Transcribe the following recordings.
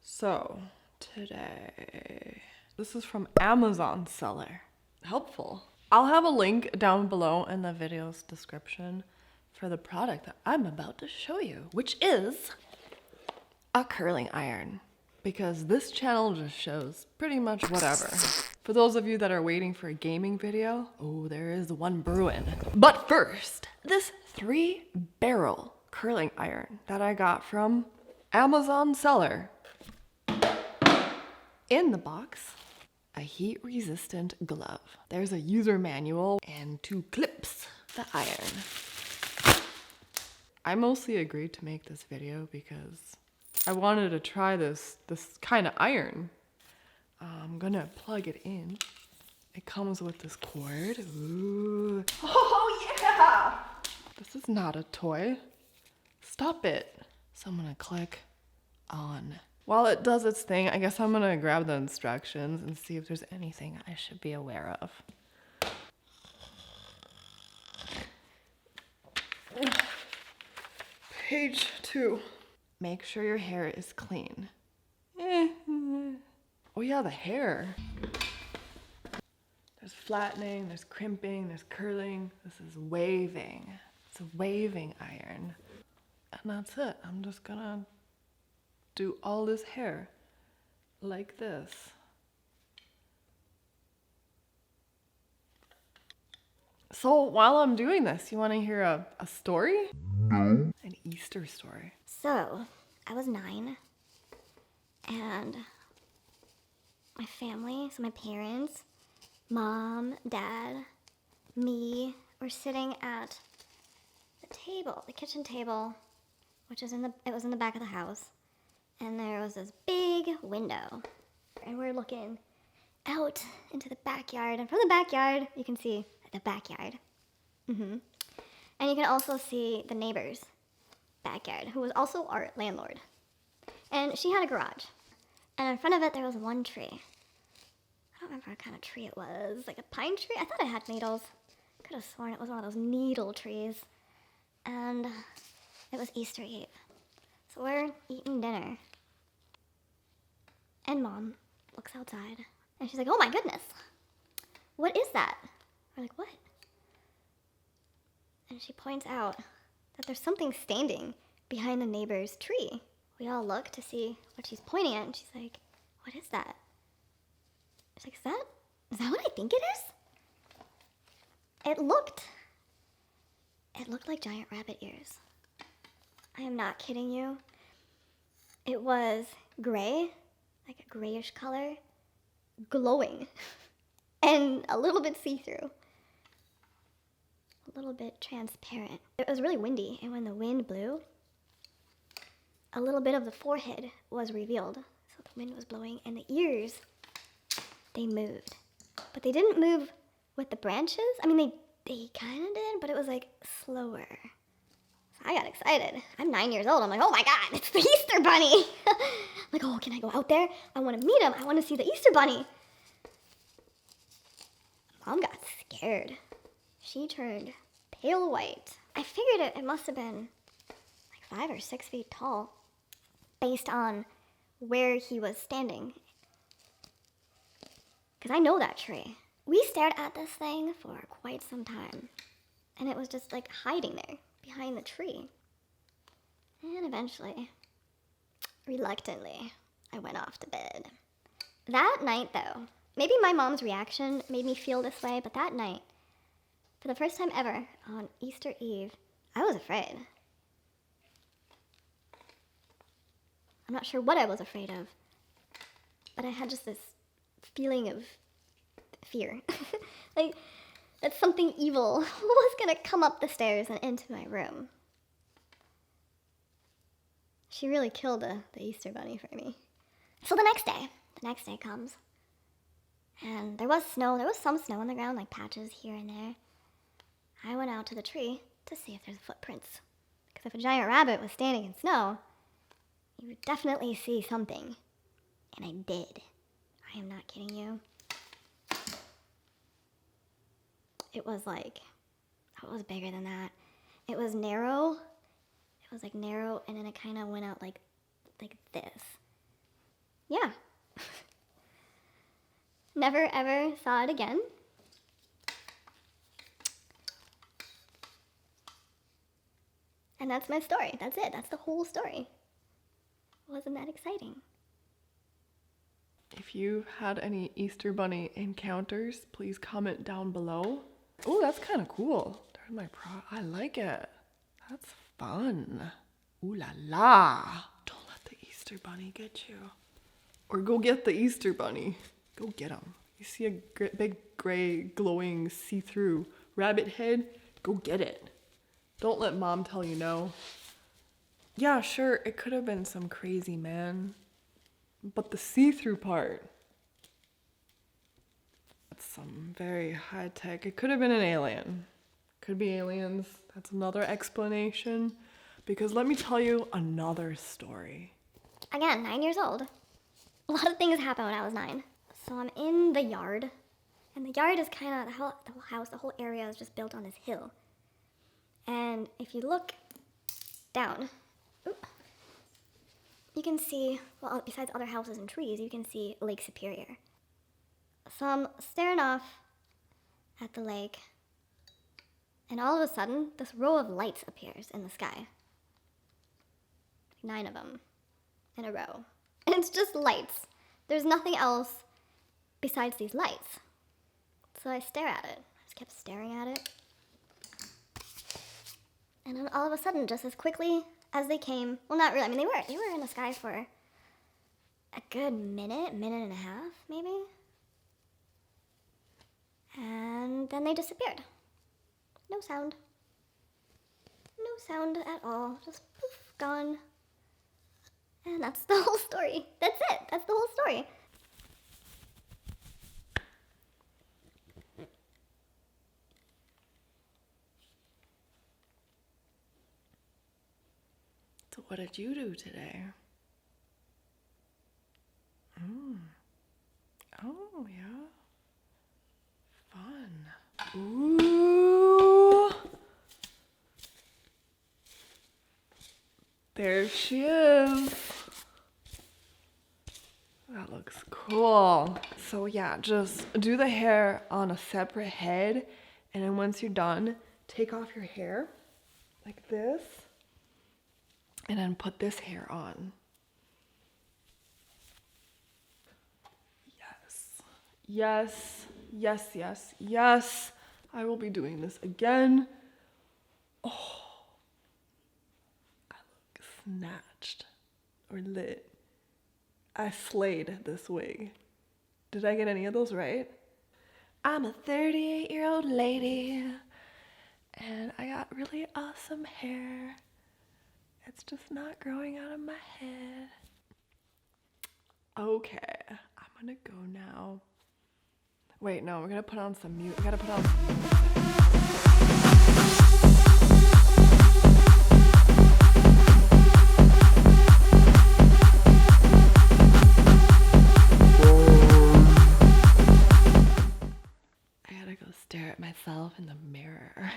So, today, this is from Amazon seller. Helpful. I'll have a link down below in the video's description for the product that I'm about to show you, which is a curling iron. Because this channel just shows pretty much whatever. For those of you that are waiting for a gaming video, oh, there is one brewing. But first, this 3-barrel curling iron that I got from Amazon seller. In the box, a heat-resistant glove. There's a user manual and 2 clips. The iron. I mostly agreed to make this video because I wanted to try this kind of iron. I'm gonna plug it in. It comes with this cord. Ooh. Oh yeah! This is not a toy. Stop it. So I'm gonna click on. While it does its thing, I guess I'm gonna grab the instructions and see if there's anything I should be aware of. Page 2. Make sure your hair is clean. Oh yeah, the hair. There's flattening, there's crimping, there's curling. This is waving. It's a waving iron. And that's it. I'm just gonna do all this hair like this. So while I'm doing this, you want to hear a story? No. An Easter story. So, I was 9, and my family, so my parents, mom, dad, me, were sitting at the table, the kitchen table, which is it was in the back of the house. And there was this big window, and we're looking out into the backyard, and from the backyard you can see the backyard. And you can also see the neighbor's backyard, who was also our landlord. And she had a garage, and in front of it there was one tree. I don't remember what kind of tree it was, like a pine tree? I thought it had needles. Could have sworn it was one of those needle trees. And it was Easter Eve. So we're eating dinner. And Mom looks outside, and she's like, oh my goodness, what is that? We're like, what? And she points out that there's something standing behind the neighbor's tree. We all look to see what she's pointing at, and she's like, what is that? She's like, is that what I think it is? It looked like giant rabbit ears. I am not kidding you. It was gray, like a grayish color, glowing, and a little bit see-through, a little bit transparent. It was really windy, and when the wind blew, a little bit of the forehead was revealed. So the wind was blowing, and the ears, they moved. But they didn't move with the branches. I mean, they kind of did, but it was like slower. I got excited. I'm 9 years old. I'm like, oh my God, it's the Easter Bunny. Like, oh, can I go out there? I want to meet him. I want to see the Easter Bunny. Mom got scared. She turned pale white. I figured it must have been like 5 or 6 feet tall based on where he was standing. Because I know that tree. We stared at this thing for quite some time. And it was just like hiding there behind the tree. And eventually, reluctantly, I went off to bed. That night though, maybe my mom's reaction made me feel this way, but that night, for the first time ever on Easter Eve, I was afraid. I'm not sure what I was afraid of, but I had just this feeling of fear. Like, that something evil was gonna come up the stairs and into my room. She really killed the Easter Bunny for me. So the next day comes, and there was some snow on the ground, like patches here and there. I went out to the tree to see if there's footprints, because if a giant rabbit was standing in snow, you would definitely see something, and I did. I am not kidding you. It was bigger than that. It was narrow. It was like narrow, and then it kind of went out like this. yeah. Never ever saw it again. And that's my story. That's it. That's the whole story. Wasn't that exciting? If you had any Easter Bunny encounters, please comment down below. Oh, that's kind of cool. There's my I like it. That's fun. Ooh la la. Don't let the Easter Bunny get you. Or go get the Easter Bunny. Go get him. You see a big gray glowing see-through rabbit head? Go get it. Don't let mom tell you no. Yeah, sure, it could have been some crazy man. But the see-through part, that's some very high tech. It could have been an alien. Could be aliens. That's another explanation. Because let me tell you another story. Again, 9 years old. A lot of things happened when I was 9. So I'm in the yard. And the yard is kind of, the whole house, the whole area is just built on this hill. And if you look down, you can see, well, besides other houses and trees, you can see Lake Superior. So I'm staring off at the lake, and all of a sudden, this row of lights appears in the sky. 9 of them in a row. And it's just lights. There's nothing else besides these lights. So I stare at it. I just kept staring at it. And then all of a sudden, just as quickly as they came, well, not really, I mean, they were in the sky for a good minute and a half, maybe. And then they disappeared. No sound. No sound at all. Just poof, gone. And that's the whole story. That's it. That's the whole story. So what did you do today? Oh, yeah. Fun. Ooh. There she is. That looks cool. So yeah, just do the hair on a separate head. And then once you're done, take off your hair like this. And then put this hair on. Yes. Yes. Yes, yes, yes. I will be doing this again. Oh. I look snatched or lit. I slayed this wig. Did I get any of those right? I'm a 38-year-old lady. And I got really awesome hair. It's just not growing out of my head. Okay, I'm gonna go now. Wait, no, we're gonna put on some music. We gotta put on some music. I gotta go stare at myself in the mirror.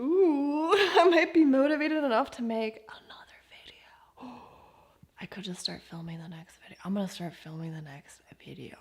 Ooh, I might be motivated enough to make another video. I could just start filming the next video. I'm gonna start filming the next video.